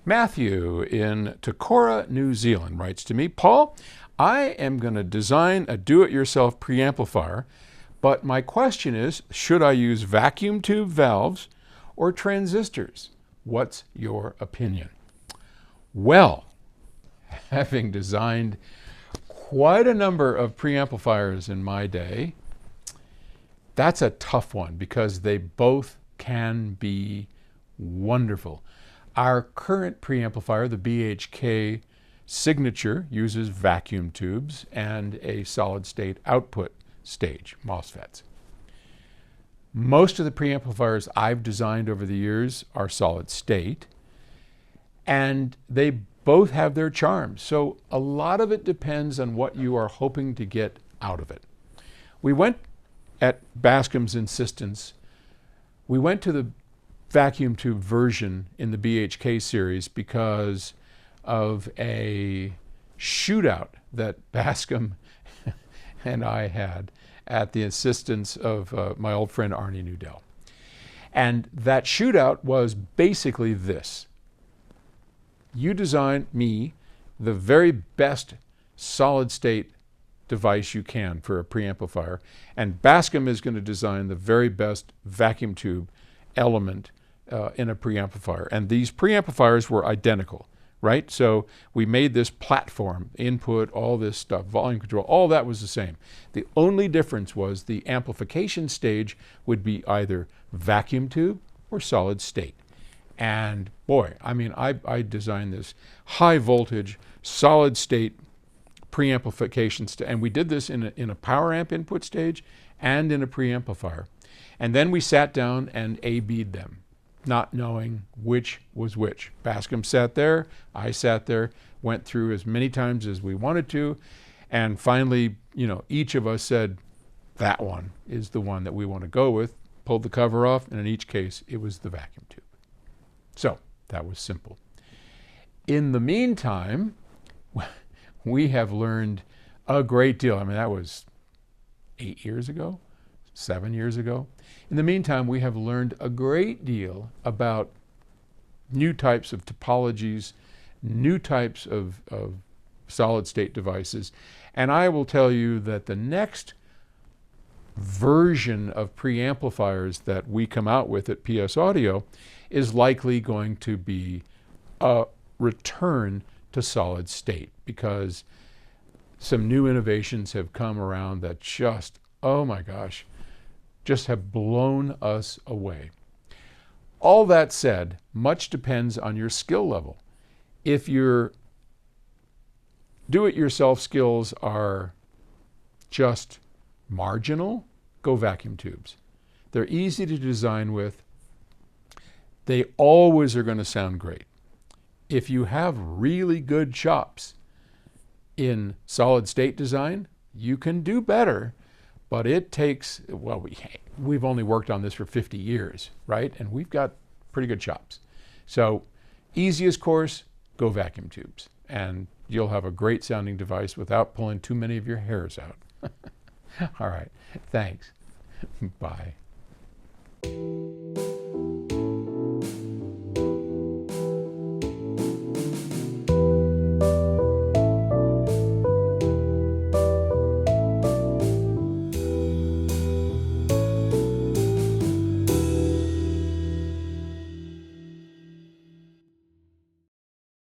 Matthew in Takora, New Zealand writes to me, Paul, I am going to design a do-it-yourself preamplifier, but my question is, should I use vacuum tube valves or transistors? What's your opinion? Well, having designed quite a number of preamplifiers in my day, that's a tough one because they both can be wonderful. Our current preamplifier, the BHK Signature, uses vacuum tubes and a solid-state output stage, MOSFETs. Most of the preamplifiers I've designed over the years are solid-state, and they both have their charms. So a lot of it depends on what you are hoping to get out of it. We went, at Bascom's insistence, we went to the vacuum tube version in the BHK series because of a shootout that Bascom and I had at the insistence of my old friend Arnie Nudell. And that shootout was basically this. You design me the very best solid-state device you can for a preamplifier, and Bascom is going to design the very best vacuum tube element in a preamplifier. And these preamplifiers were identical, right? So we made this platform, input, all this stuff, volume control, all that was the same. The only difference was the amplification stage would be either vacuum tube or solid state. And boy, I mean, I designed this high voltage, solid state preamplification and we did this in a power amp input stage and in a preamplifier. And then we sat down and A/B'd them, not knowing which was which. Bascom sat there, I sat there, went through as many times as we wanted to, and finally, each of us said, that one is the one that we want to go with, pulled the cover off, and in each case, it was the vacuum tube. So that was simple. In the meantime, we have learned a great deal. I mean, that was 8 years ago, 7 years ago. In the meantime, we have learned a great deal about new types of topologies, new types of solid-state devices. And I will tell you that the next version of preamplifiers that we come out with at PS Audio is likely going to be a return to solid state, because some new innovations have come around that just, oh my gosh, just have blown us away. All that said, much depends on your skill level. If your do-it-yourself skills are just marginal, go vacuum tubes. They're easy to design with. They always are going to sound great. If you have really good chops in solid state design, you can do better, but it takes, well, we've only worked on this for 50 years, right? And we've got pretty good chops. So easiest course, go vacuum tubes, and you'll have a great sounding device without pulling too many of your hairs out. All right, thanks. Bye.